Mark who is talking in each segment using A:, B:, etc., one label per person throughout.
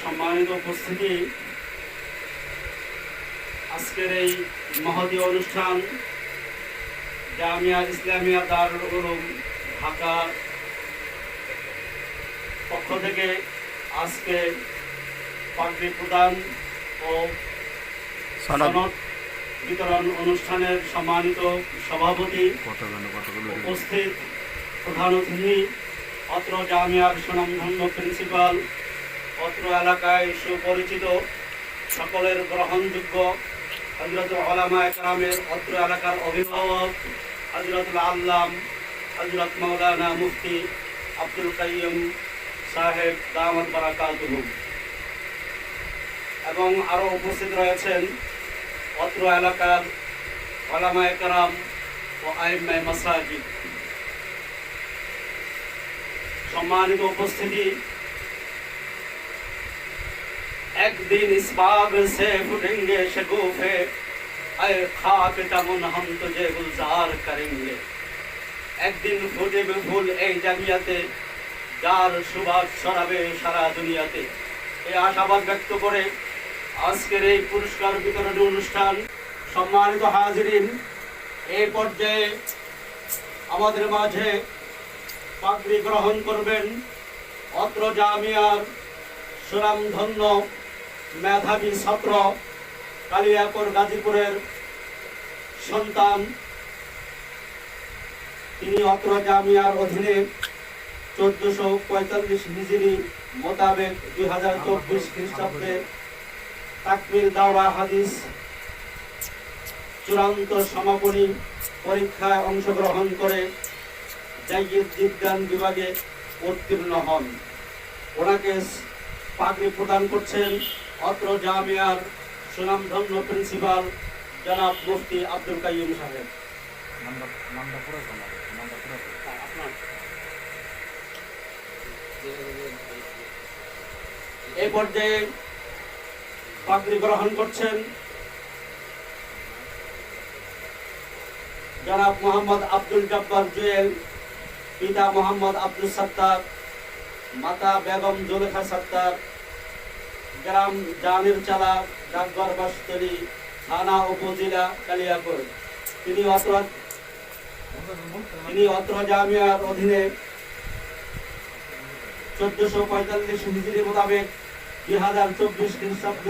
A: সম্মানিত উপস্থিতি, আজকের এই মহতী অনুষ্ঠান জামিয়া ইসলামিয়া দারুল উলুম ঢাকা পক্ষ থেকে আজকে পাগড়ি প্রদান ও সনদ বিতরণ অনুষ্ঠানের সম্মানিত সভাপতি, উপস্থিত প্রধান অতিথি, অত্র জামিয়ার সুনামধন্য প্রিন্সিপাল, অত্র এলাকায় সুপরিচিত সকলের গ্রহণযোগ্য হযরতুল উলামা একরামের, অত্র এলাকার অভিভাবক হযরতুল আল্লাম হযরত মাওলানা মুফতি আব্দুল কাইয়ুম সাহেব দামাত বারাকাতুহু, এবং আরো উপস্থিত রয়েছেন অত্র এলাকার উলামা একরাম ও আইম্মায়ে মাসাজিদ। সম্মানিত উপস্থিতি, एक दिन इस बाग से फूटेंगे शगुफे, ऐ खाक चमन हम तुझे गुलजार करेंगे। একদিন ফুটবে ফুল এই জামিয়াতে, যার সুবাস ছড়াবে সারা দুনিয়াতে। এই আশাবাদ ব্যক্ত করে আজকের এই পুরস্কার বিতরণী অনুষ্ঠান, সম্মানিত হাজিরিন, এই পর্যায়ে আমাদের মাঝে পাগড়ি গ্রহণ করবেন অত্র জামিয়ার সুনামধন্য মেধাবী ছাত্র, কালিয়াকৈর গাজীপুরের সন্তান। তিনি অত্র জামিয়ার অধীনে 1445 হিজরি মোতাবেক 2024 খ্রিস্টাব্দে তাকমিল দাওরা হাদিস চূড়ান্ত সমাপনী পরীক্ষায় অংশগ্রহণ করে জাইয়িদ বিজ্ঞান বিভাগে উত্তীর্ণ হন। ওনাকে পাগড়ি প্রদান করছেন অত্র জামিয়ার সুনামধন্য প্রিন্সিপাল জনাব মুফতি আব্দুল কাইয়ুম সাহেব। এই পর্যায়ে পাগড়ি গ্রহণ করছেন জনাব মোহাম্মদ আব্দুল জব্বার জুয়েল, পিতা মোহাম্মদ আব্দুল সত্তার, মাতা বেগম জুলেখা সত্তার, গ্রাম জানের চালা, ডাকঘর বাসতলী, থানা উপজেলা কালিয়াকৈর। তিনি অত্র জামিয়ার অধীনে 1445 হিজরি মোতাবেক 2024 খ্রিস্টাব্দ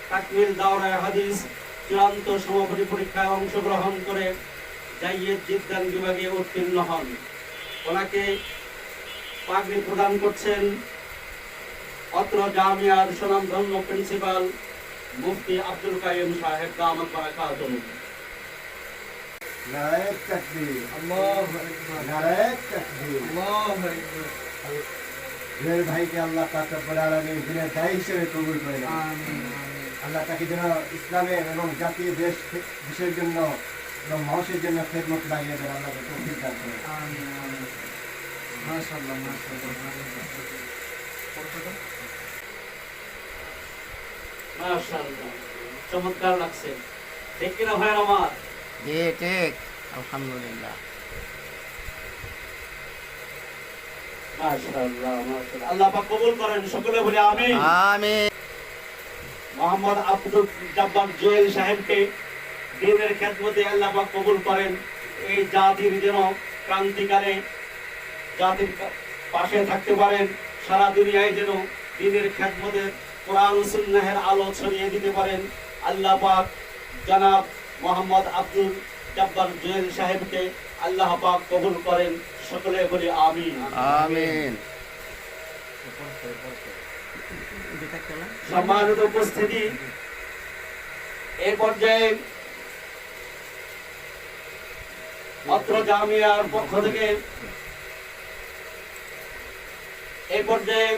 A: তাকমিল দাওরা হাদিস চূড়ান্ত সমাপনী পরীক্ষায় অংশগ্রহণ করে জাইয়িদ বিজ্ঞান বিভাগে উত্তীর্ণ হন। ওনাকে পাগড়ি প্রদান করছেন অত্র জামিয়ার সুনামধন্য প্রিন্সিপাল মুফতি আব্দুল কাইয়ুম সাহেব দামাত বারাকাতুহু।
B: নারায়ে তাকবীর, আল্লাহু আকবার, নারায়ে তাকবীর, আল্লাহু আকবার। জুয়েল ভাইকে আল্লাহ পাক রব্বুল আলামিন দিনের দায়ী হিসেবে কবুল করেন। আমিন। আল্লাহ তাকে যেন ইসলামের এবং জাতীয় দেশের জন্য এবং মানুষের জন্য খেদমত লাগিয়ে দেন, আল্লাহ তৌফিক দান করেন। আমিন আমিন। মাশাআল্লাহ মাশাআল্লাহ
A: মাশাআল্লাহ, চমৎকার লাগছে, ঠিক কিনা ভাই আমার?
C: জি ঠিক, আলহামদুলিল্লাহ।
A: মাশাআল্লাহ মাশাআল্লাহ, আল্লাহ পাক কবুল করেন, সকলে বলি আমিন
C: আমিন।
A: মোহাম্মদ আব্দুল জব্বার জুয়েল সাহেবকে দ্বীনের খেদমতে আল্লাহ পাক কবুল করেন। এই জাতির যেন ক্রান্তিকালে জাতির পাশে থাকতে পারেন, সারা দুনিয়ায় যেন দ্বীনের খেদমতে কোরআন ও সুন্নাহের আলো ছড়িয়ে দিতে পারেন। আল্লাহ পাক জনাব মোহাম্মদ আব্দুল জব্বার জুয়েল সাহেবকে আল্লাহ পাক কবুল করেন, সকলে বলি আমিন
C: আমিন।
A: সম্মানিত উপস্থিতি, এই পর্যায়ে অত্র জামিয়ার পক্ষ থেকে এই পর্যায়ে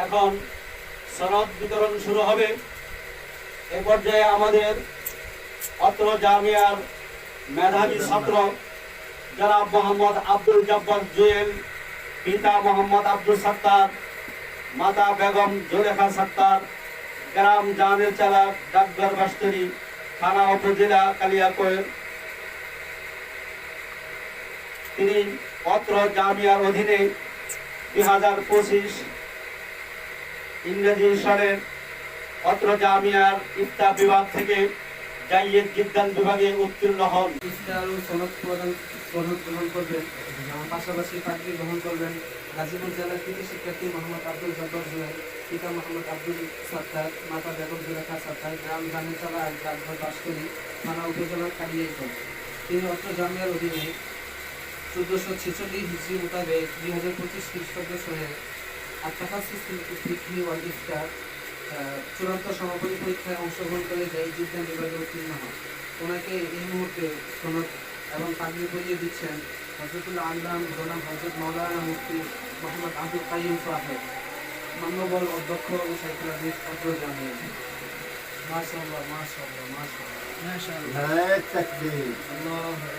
A: এখন সনদ বিতরণ শুরু হবে। এই পর্যায়ে আমাদের অত্র জামিয়ার মেধাবী ছাত্র জনাব মোহাম্মদ আব্দুল জব্বার জুয়েল, পিতা মোহাম্মদ আব্দুল সত্তার, মাতা বেগম জুলেখা সত্তার, গ্রাম জানের চালা, ডাকঘর বাসতলী, থানা উপজেলা কালিয়াকৈর। তিনি অত্র জামিয়ার অধীনে 2025 ইংরেজি সালের অত্র জামিয়ার ইফতা বিভাগ থেকে জাইয়েদ জিদ্দান বিভাগে উত্তীর্ণ হন।
D: ইফতার ও সনদ গ্রহণ করবেন, পাশাপাশি পাগড়ি গ্রহণ করবেন গাজীপুর জেলার কৃতি শিক্ষার্থী মোহাম্মদ আব্দুল জব্বার জুয়েল, পিতা মোহাম্মদ আব্দুল সাত্তার, মাতা বেগম জুলেখা সাত্তার, গ্রাম জামিনতলা ডাকঘর বাসতলী, থানা উপজেলার কালিয়াইকোট। তিনি অত্র জামিয়ার অধীনে 1446 হিজরি মোতাবেক 2025 খ্রিস্টাব্দ সনে আত্মাকাসিস ফিকহি ওয়াল ইফতার চূড়ান্ত সমাপনী পরীক্ষায় অংশগ্রহণ করে জাইয়েদ জিদ্দান বিভাগে উত্তীর্ণ হন। ওনাকে এই মুহূর্তে সনদ এবং পাগড়ি পরিয়ে দিচ্ছেন হযরতুল আল্লাম জনাব হযরত মাওলানা মুফতি মোহাম্মদ আব্দুল কাইয়ুম সাহেব, মানববল অধ্যক্ষ ও শাইখুল হাদিস অত্র জামিয়া। মাশাআল্লাহ মাশাআল্লাহ মাশাআল্লাহ মাশাআল্লাহ।
B: নারায়ে তাকবীর।
D: আল্লাহু আকবার।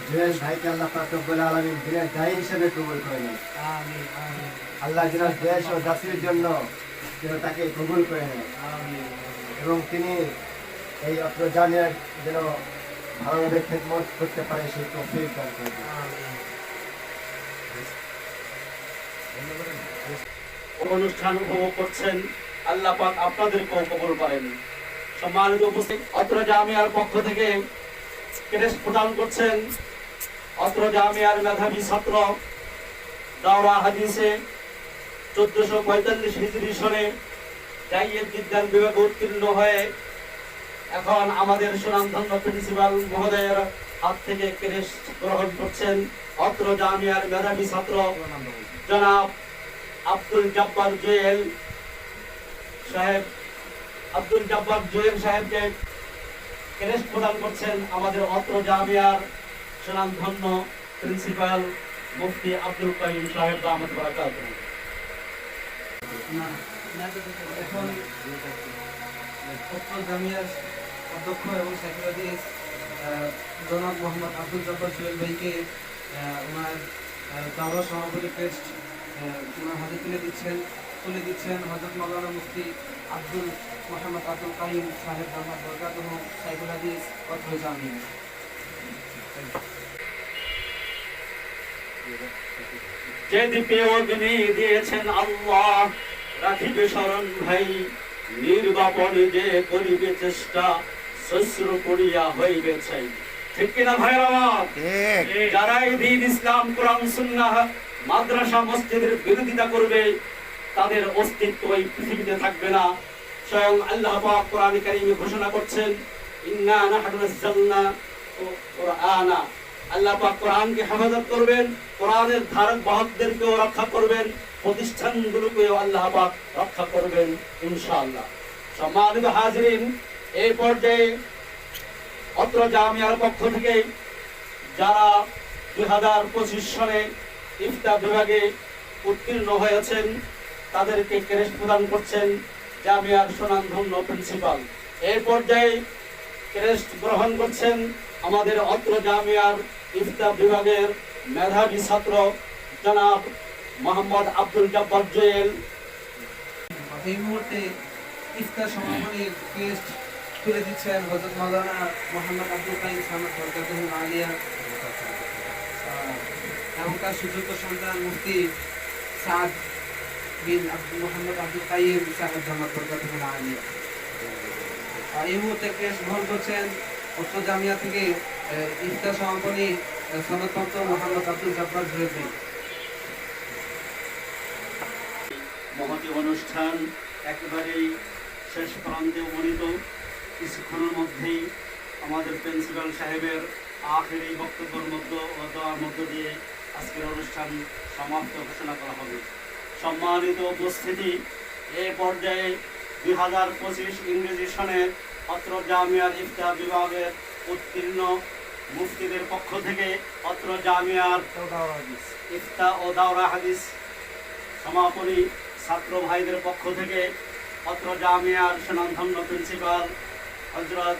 B: জুয়েল ভাইকে আল্লাহ পাক রব্বুল আলামিন দিনের দায়ী হিসেবে কবুল করে নেন।
D: আমিন আমিন
B: আল্লাহ যেন দেশ ও জাতির জন্য যেন তাকে কবুল করে নেন
D: আমিন।
B: এবং তিনি এই অত্র জামিয়ার যেন ভালোভাবে খেদমত করতে পারে সেই তৌফিক দান করেন।
A: অনুষ্ঠান উপভোগ করছেন, আল্লাহ পাক আপনাদেরকেও কবুল করেন। সম্মানিত উপস্থিত, অত্র জামিয়ার পক্ষ থেকে ক্রেস্ট প্রদান করছেন অত্র জামিয়ার মেধাবী ছাত্র, দাওরা হাদিসে 1445 হিজরি সনে জাইয়েদ জিদ্দান বিভাগে উত্তীর্ণ হয়ে এখন আমাদের সুনামধন্য প্রিন্সিপাল মহোদয়ের হাত থেকে ক্রেস্ট গ্রহণ করছেন অত্র জামিয়ার মেধাবী ছাত্র জনাব আব্দুল জব্বার জুয়েল সাহেব। আব্দুল জব্বার জুয়েল সাহেবকে ক্রেস্ট প্রদান করছেন আমাদের অত্র জামিয়ার সুনামধন্য প্রিন্সিপাল মুফতি আব্দুল কাইয়ুম সাহেব দামাত বারাকাতুহু।
D: এখন অত্র জামিয়ার অধ্যক্ষ এবং শাইখুল হাদিস জনাব মোহাম্মদ আব্দুল জব্বার জুয়েল ভাইকে ওনার দাওরা সভাপতি ক্রেস্ট ওনার হাতে তুলে দিচ্ছেন হযরত মাওলানা মুফতি আব্দুল মোহাম্মদ আব্দুল কাইয়ুম সাহেব দামাত বারাকাতুহু, শাইখুল হাদিস অত্র জামিয়া।
A: যে দ্বীপে অগ্নি দিয়েছেন আল্লাহ, রাখিবে স্মরণ ভাই, নির্বাপন যে করিবে চেষ্টা, শ্বশ্র করিয়া হইবে ছাই। ঠিক কিনা ভাইরা আমার?
C: ঠিক।
A: যারা এই দ্বীন ইসলাম কোরআন সুন্নাহ মাদ্রাসা মসজিদের বিরোধিতা করবে তাদের অস্তিত্ব এই পৃথিবীতে থাকবে না। স্বয়ং আল্লাহ পাক কোরআন কারীমে ঘোষণা করছেন, ইন্না নাহনু নাযালনা কুরআনা। আল্লাহ পাক কোরআনকে হেফাজত করবেন, কোরআনের ধারক বাহকদেরকেও রক্ষা করবেন, প্রতিষ্ঠানগুলোকেও আল্লাহ পাক রক্ষা করবেন ইনশাআল্লাহ। সম্মানিত হাজিরিন, এই পর্যায়ে অত্র জামিয়ার পক্ষ থেকে যারা 2025 সনে ইফতা বিভাগে উত্তীর্ণ হয়েছেন তাদেরকে ক্রেস্ট প্রদান করছেন জামিয়ার সুনামধন্য প্রিন্সিপাল। এই পর্যায়ে ক্রেস্ট গ্রহণ করছেন আমাদের অত্র জামিয়ার ইফতা বিভাগের মেধাবী ছাত্র জনাব মোহাম্মদ আব্দুল জব্বার জুয়েল।
D: এই মুহূর্তে ইফতার সমাপনীর ক্রেস্ট তুলে দিচ্ছেন হযরত মাওলানা মোহাম্মদ আব্দুল কাইয়ুম সাহেব বরকাতুহু আলিয়া এবং তার সুযোগ্য সন্তান মুফতি সাদ বিন মোহাম্মদ আব্দুল কাইয়ুম সাহেব জামাত বরকাতুহু আলিয়া। এই মুহূর্তে ক্রেস্ট গ্রহণ করছেন অত্র জামিয়া থেকে ইফতার সমাপনী সনদপ্রাপ্ত মোহাম্মদ আব্দুল জব্বার জুয়েল ভাই।
A: মহতি অনুষ্ঠান একেবারেই শেষ প্রান্তে উপনীত। কিছুক্ষণের মধ্যেই আমাদের প্রিন্সিপাল সাহেবের আখেরি বক্তব্যের মধ্যে ও দোয়ার মধ্য দিয়ে আজকের অনুষ্ঠান সমাপ্ত ঘোষণা করা হবে। সম্মানিত উপস্থিতি, এ পর্যায়ে 2025 ইংরেজি সনের অত্র জামিয়ার ইফতা বিভাগের উত্তীর্ণ মুফতিদের পক্ষ থেকে অত্র জামিয়ার ইফতা ও দাওরা হাদিস সমাপনী ছাত্র ভাইদের পক্ষ থেকে অত্র জামিয়ার সুনামধন্য প্রিন্সিপাল হযরত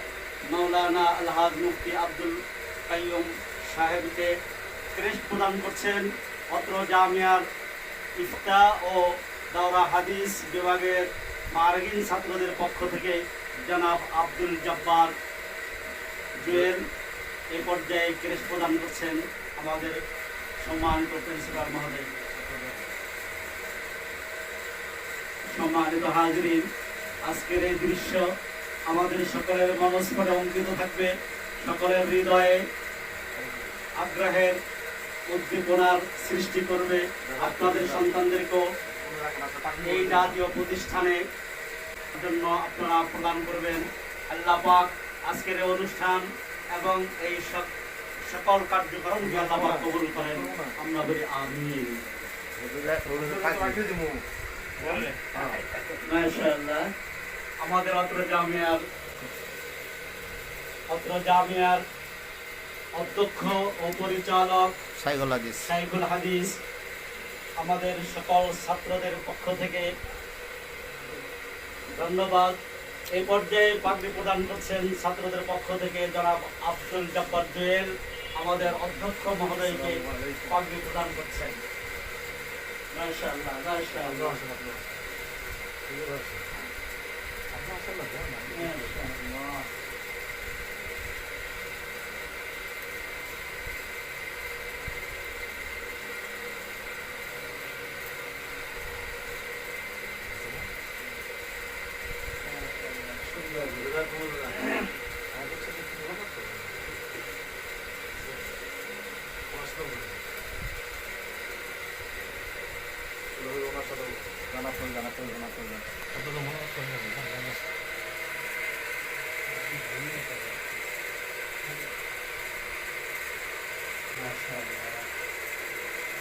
A: মাওলানা আলহাজ মুফতি আব্দুল কাইয়ুম সাহেবকে ক্রেস্ট প্রদান করছেন অত্র জামিয়ার ইফতা ও দাওরা হাদিস বিভাগের মার্গিন ছাত্রদের পক্ষ থেকে জনাব আব্দুল জব্বার জুয়েল। এই পর্যায়ে ক্রেস্ট প্রদান করছেন আমাদের সম্মানিত প্রিন্সিপাল মহোদয়। সম্মানিত হাজরিন, আজকের এই দৃশ্য আমাদের সকলের মনস্পটে অঙ্কিত থাকবে, সকলের হৃদয়ে আগ্রহের উদ্দীপনার সৃষ্টি করবে। আপনাদের সন্তানদেরকেও এই জাতীয় প্রতিষ্ঠানে জন্য আপনারা প্রদান করবেন। আল্লাহ পাক আজকের এই অনুষ্ঠান এবং এই সকল কার্যক্রমকে আল্লাহ পাক কবুল করেন। আমরা বলি আমিন। মাশাআল্লাহ। আমাদের অত্র জামিয়ার অধ্যক্ষ ও পরিচালক শাইখুল হাদিস আমাদের সকল ছাত্রদের পক্ষ থেকে ধন্যবাদ। এই পর্যায়ে পাগড়ি প্রদান করছেন ছাত্রদের পক্ষ থেকে জনাব আব্দুল জব্বার জুয়েল, আমাদের অধ্যক্ষ মহোদয়কে পাগড়ি প্রদান করছেন। মাশাআল্লাহ, মাশাআল্লাহ। মাশাআল্লাহ।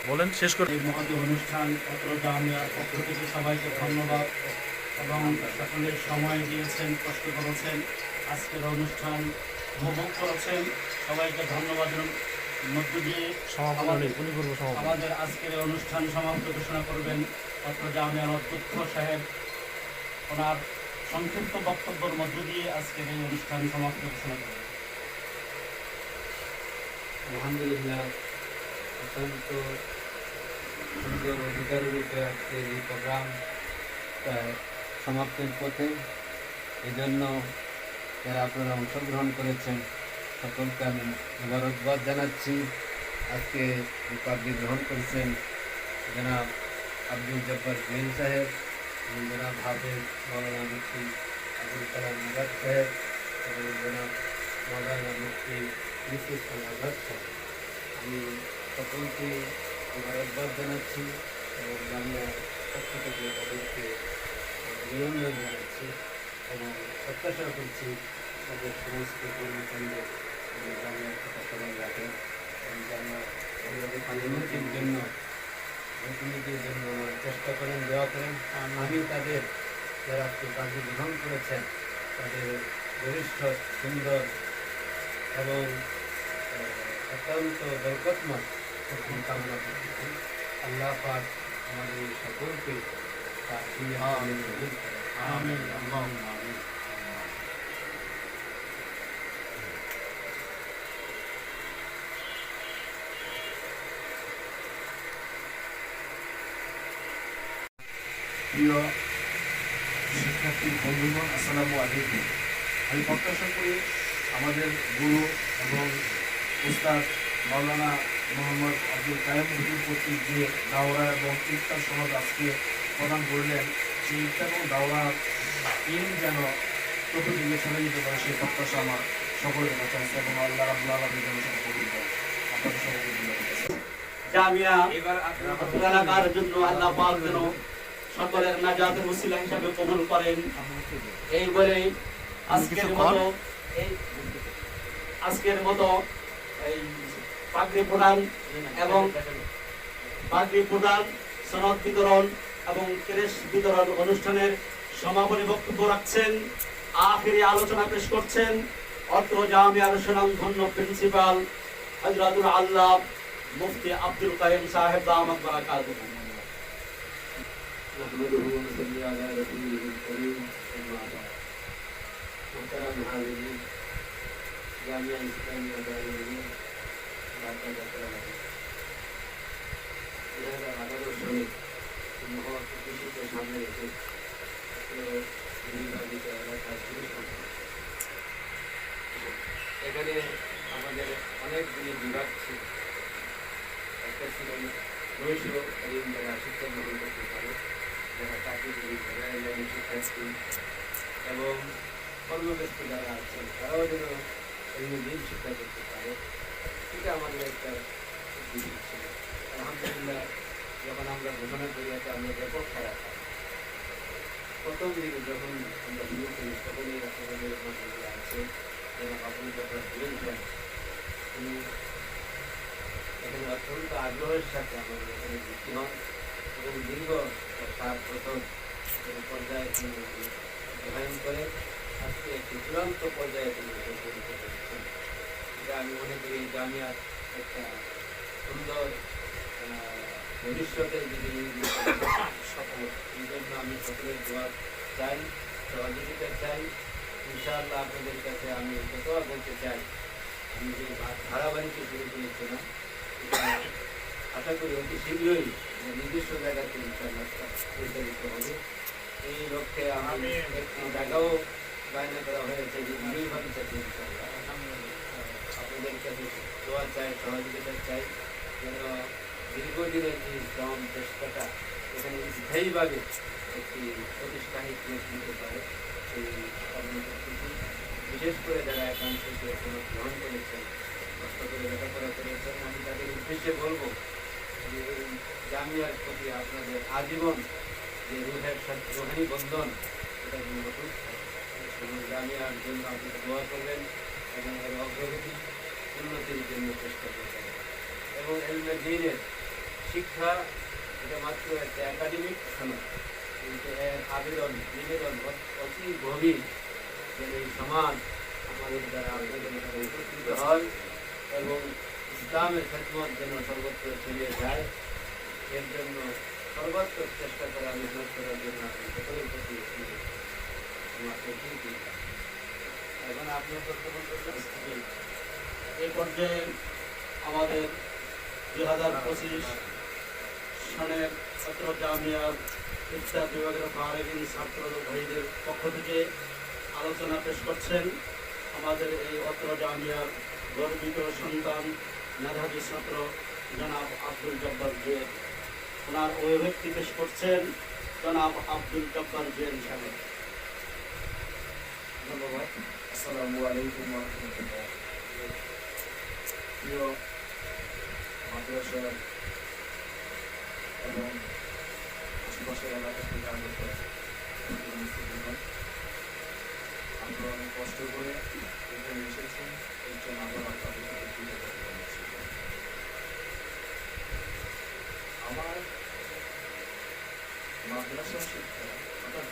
E: বলেন, শেষ করে।
A: এই মহতী অনুষ্ঠান অত্র জামিয়ার পক্ষ থেকে সবাইকে ধন্যবাদ এবং সকলের সময় দিয়েছেন, কষ্ট করেছেন, আজকের অনুষ্ঠান উপভোগ করেছেন। সবাইকে ধন্যবাদের মধ্য দিয়ে আমাদের আজকের এই অনুষ্ঠান সমাপ্ত ঘোষণা করবেন অত্র জামিয়ার অধ্যক্ষ সাহেব। ওনার সংক্ষিপ্ত বক্তব্যের মধ্য দিয়ে আজকের এই অনুষ্ঠান সমাপ্ত ঘোষণা করবেন।
D: আলহামদুলিল্লাহ, অত্যন্ত সুন্দর অধিকারী রূপে আজকের এই প্রোগ্রাম সমাপ্তির পথে। এই জন্য যারা আপনারা অংশগ্রহণ করেছেন সকলকে আমি মোবারকবাদ জানাচ্ছি। আজকে এই পাগড়ি গ্রহণ করেছেন জনাব আব্দুল জব্বার জুয়েল সাহেব এবং জনাব হাফেজ মৌলানা মুফতি আবুল কালাম আজাদ সাহেব এবং জনাব মৌলানা মুফতি ইউসুফ আজাদ সাহেব। আমি সকলকে মোবারকবাদ জানাচ্ছি এবং জামিয়ার পক্ষ থেকে তাদেরকে অভিনন্দন জানাচ্ছি এবং প্রত্যাশা করছি তাদের সমস্ত কর্মকাণ্ড জামিয়ার কথা স্মরণ রাখেন এবং জামিয়ার উন্নতির জন্য চেষ্টা করেন, দেওয়া করেন। আমি তাদের যারা আজকে পাগড়ি গ্রহণ করেছেন তাদের বরিষ্ঠ, সুন্দর এবং অত্যন্ত বরকতময় কামনা করতেছি। আল্লাহ পাক আমাদের এই সকলকে তার
A: আমিন, আল্লাহুম্মা আমিন।
E: প্রিয় শিক্ষার্থী বন্ধুগণ, আসসালামু আলাইকুম। আমি প্রত্যাশা করি আমাদের গুরু এবং উস্তাদ মাওলানা মোহাম্মদ আব্দুল কাইম হুজুর কর্তৃক যে দাওরা এবং ইফতার সমাজ আজকে প্রদান করলেন, সেই ইফতার এবং দাওরা দিন যেন চতুর্দিকে ছড়ে যেতে পারে সেই প্রত্যাশা আমার সকলের কাছে আছে এবং আল্লাহ রাব্বুল আলামিন যেন সেটা কবুল করেন। আপনাদের সকলকে ধন্যবাদ।
A: জামিয়া এলাকার জন্য আল্লাহ পাক যেন সকলের নাজাতের ওসিলা হিসাবে কবুল করেন। এই বলে আজকের মতো এই পাগড়ি প্রদান এবং পাগড়ি প্রদান, সনদ বিতরণ এবং ক্রেশ বিতরণ অনুষ্ঠানের সমাপনী বক্তব্য রাখছেন, আখিরি আলোচনা পেশ করছেন অত্র জামিয়ার সুনামধন্য প্রিন্সিপাল হযরতুল আল্লাহ মুফতি আব্দুল কাইম সাহেব দামাত বারাকাতুহু।
D: نحمده ونصلي على رسوله الكريم أما بعد. محترم حاضرين، جامعة إسلامية دار العلوم ঢাকা যাত্রাবাড়ি। এরা আঠারো সালে মহৎ কৃষিকে সামনে রেখে নির্বাচিত এলাকার শুরু করছে। এখানে আমাদের অনেকগুলি বিভাগ ছিল, করছিলেন বয়সীয় ঋণ যারা শিক্ষা গ্রহণ করতে পারে, যারা চাকরিজীবী, যারা লাইনের শিক্ষার্থী এবং কর্মব্যস্ত যারা আছেন তারাও যেন এই ঋণ শিক্ষা করতে পারে, এটা আমাদের একটা উদ্দেশ্য ছিল। আলহামদুলিল্লাহ, যখন আমরা ঘোষণা করি একটা আমরা ব্যাপক খারাপ প্রথম দিকে যখন আমরা বিয়ে করি তখনই আমাদের মধ্যে আছে যেন আপনি যখন দিয়েছেন তিনি এখানে অত্যন্ত আগ্রহের সাথে আমাদের এখানে ভর্তি হন এবং দীর্ঘ 7 বছর পর্যায়ে তিনি অধ্যয়ন করে আজকে একটি চূড়ান্ত পর্যায়ে তিনি উপনীত হয়েছেন। এটা আমি মনে করি জামিয়ার একটা সুন্দর ভবিষ্যতের দিকে সফল। এই জন্য আমি সকলের দোয়া চাই, সহযোগিতা চাই। ইনশাআল্লাহ আপনাদের কাছে আমি যত বলতে চাই, আমি যে ধারাবাহিক শুরু করেছিলাম আশা করি অতি শীঘ্রই নির্দিষ্ট জায়গাতে ইনশাআল্লাহ পরিচালিত হবে। এই লক্ষ্যে আমি একটি জায়গাও বায়না করা হয়েছে যে বিজয়ভাবে চাকরি ইনশাআল্লাহ। আপনাদের কাছে দোয়া চাই, সহযোগিতা চাই যেন দীর্ঘদিনের এই শ্রম চেষ্টাটা এখানে স্থায়ীভাবে একটি প্রতিষ্ঠানিক রূপ দিতে পারে। সেই কর্মসূচি বিশেষ করে যারা একাংশ গ্রহণ করেছেন, কষ্ট করে লেখাপড়া করেছেন, আমি তাদের উদ্দেশ্যে বলবো যে এই জামিয়ার প্রতি আপনাদের আজীবন যে রুহের সাথে রুহানি বন্ধন এটা মজবুত এবং জামিয়ার জন্য আপনি দোয়া করবেন এবং এর অগ্রগতি উন্নতির জন্য চেষ্টা করবেন। এবং এলমে দ্বীনের শিক্ষা এটা মাত্র একটা একাডেমিক নয়, কিন্তু এর নিবেদন অতি গভীর যেন এই সমাজ আমাদের দ্বারা আপনাদের উপকৃত হয় এবং ইসলামের খেদমত যেন সর্বত্র ছড়িয়ে যায়। এর জন্য সর্বাত্মক চেষ্টা করা মেহনত করার জন্য আপনি সকলের প্রতি এখন আপনি বক্তব্য করবেন।
A: এই পর্যায়ে আমাদের 2025 সনের ছাত্র জামিয়ার ইফতার বিভাগের ফারেগিন ছাত্র ভাইদের পক্ষ থেকে আলোচনা পেশ করছেন আমাদের এই অত্র জামিয়ার গর্বিত সন্তান মেধাবী ছাত্র জনাব আব্দুল জব্বার জুয়েল। ওনার অভিব্যক্তি পেশ করছেন জনাব আব্দুল জব্বার জুয়েল সাহেব।
E: ধন্যবাদ। আসসালামু আলাইকুম ওয়া রাহমাতুল্লাহ। প্রিয় মাদ্রাসা এবং আশেপাশের এলাকা থেকে আগত আমরা অনেক কষ্ট করে এখানে এসেছেন, এর জন্য আমরা আপনাদের কাছে কৃতজ্ঞতা জানাচ্ছি। আমার মাদ্রাসা শিক্ষা অর্থাৎ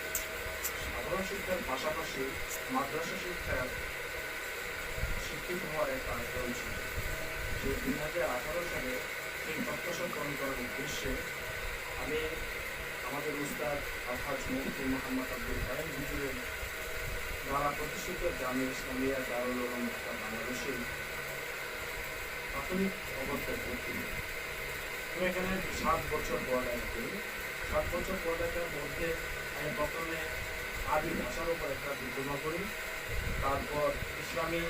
E: সাধারণ শিক্ষার পাশাপাশি মাদ্রাসা শিক্ষার শিক্ষিত হওয়ার একটা আগ্রহ ছিল, যে 2018 সালে এই প্রত্যাশাকরণ করার উদ্দেশ্যে আমি আমাদের উস্তাদ আলহাজ মুফতি মোহাম্মদ আব্দুল কাইম হুজুরের দ্বারা প্রতিষ্ঠিত জামিয়া ইসলামিয়া দারুল উলুম ঢাকা বাংলাদেশে প্রাথমিক অবস্থায় ভর্তি। আমি এখানে 7 বছর পড়ালেখা করি। 7 বছর পড়ালেখার মধ্যে আমি প্রথমে আরবি ভাষার উপর একটা ডিপ্লোমা করি, তারপর ইসলামী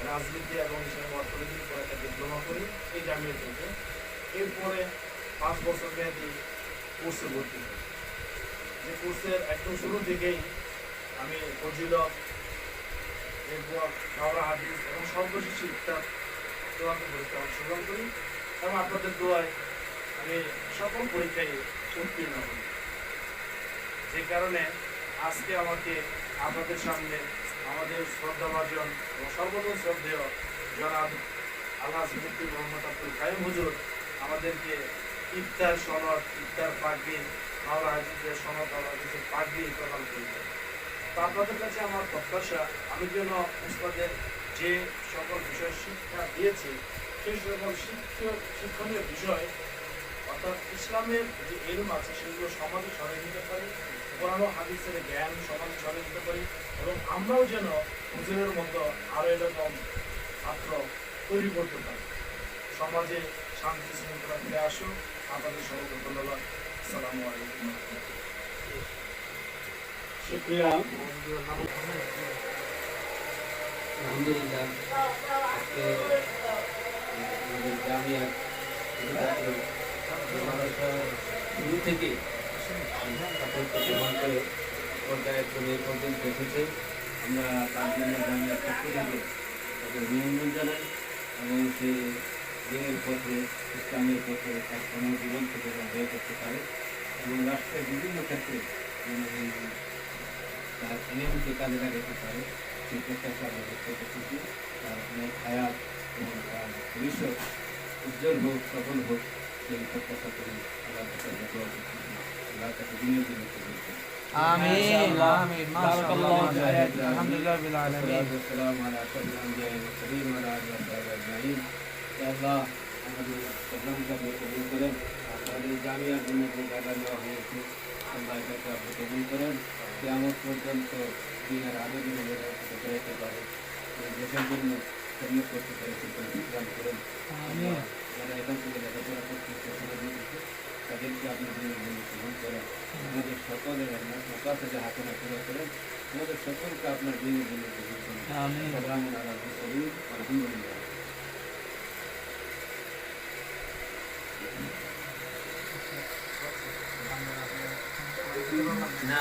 E: রাজনীতি এবং ইসলামী অর্থনীতির উপর একটা ডিপ্লোমা করি এই জামিয়া থেকে। এরপরে 5 বছর মেয়াদী কোর্সে ভর্তি হই। যে কোর্সের একদম শুরু থেকেই আমি ফজিলত, এরপর হাওড়া হাদিস এবং সর্বশেষ শিক্ষা চূড়ান্ত পরীক্ষায় অংশগ্রহণ করি এবং আপনাদের দোয়ায় আমি সকল পরীক্ষায় উত্তীর্ণ হই। যে কারণে আজকে আমাকে আপনাদের সামনে আমাদের শ্রদ্ধাভাজন এবং সর্বজন শ্রদ্ধেয় জনাব আলহাজ মুফতি মোহাম্মদ আব্দুল কাইম হুজুর আমাদেরকে ইফতার সনদ, ইফতার পাগড়ি, হাওড়া হাদিসের সনদ, হাওড়া হাদিসের পাগড়ি প্রদান করবেন। তো আপনাদের কাছে আমার প্রত্যাশা আমি যেন উস্তাদের যে সকল বিষয় শিক্ষা দিয়েছি সেই সকল শিক্ষণীয় বিষয় অর্থাৎ ইসলামের যে এলম আছে সেগুলো সমাজে ছড়িয়ে দিতে পারি, কোরআন ও হাদিসের জ্ঞান সমাজে ছড়িয়ে দিতে পারি এবং আমরাও যেন হুজুরের মতো আরো এরকম ছাত্র তৈরি করতে পারি। সমাজে শান্তি শৃঙ্খলা ফিরে আসুন। আপনাদের সকলকে ধন্যবাদ। আসসালামু আলাইকুম।
A: শুকরিয়া।
D: আলহামদুলিল্লাহ, আজকে আমাদের জামিয়ার
F: শুরু থেকে করে পর্যায়ে চলে এ পর্যন্ত এসেছে। আমরা তার জন্য জামিয়ার পক্ষ থেকে তাকে অভিনন্দন জানাই এবং সে দিনের পথে ইসলামের পথে তার কর্মজীবন থেকে ব্যয় করতে পারে এবং রাষ্ট্রের বিভিন্ন ক্ষেত্রে যেন এই তার এনএমকে কাজে লাগাতে পারে সেই প্রত্যাশা আমরা ব্যক্ত করতেছি। তার অনেক হায়াত এবং তার ভবিষ্যৎ উজ্জ্বল হোক, সফল হোক, সেই প্রত্যাশা করি। আল্লাহর কাছে আমরা দোয়া করতেছি, আল্লাহর কাছে দিনের জন্য কবুল করুন।
D: آمين آمين ما شاء الله الحمد لله رب العالمين
F: والسلام على أشرف الأنبياء والمرسلين وعلى آله وصحبه أجمعين। يا الله আমাদের প্রোগ্রামকে আপনি কবুল করেন। আমাদের জামিয়ার জন্য যে জায়গা নেওয়া হয়েছে আল্লাহ এটাকে আপনি কবুল করেন। কিয়ামত পর্যন্ত দিনের আবেদনে যেতে পারে, দেশের জন্য খেদমত করতে পারে সেটা প্রদান করেন। যারা এখান থেকে লেখাপড়া করতে তাদেরকে আপনি দিনের জন্য গ্রহণ করেন। আমাদের সকলের মোকাশে হাতে না পুরো করেন। আমাদের সকলকে আপনার দিনের জন্য গ্রহণ করেন। আলহামদুলিল্লাহ। না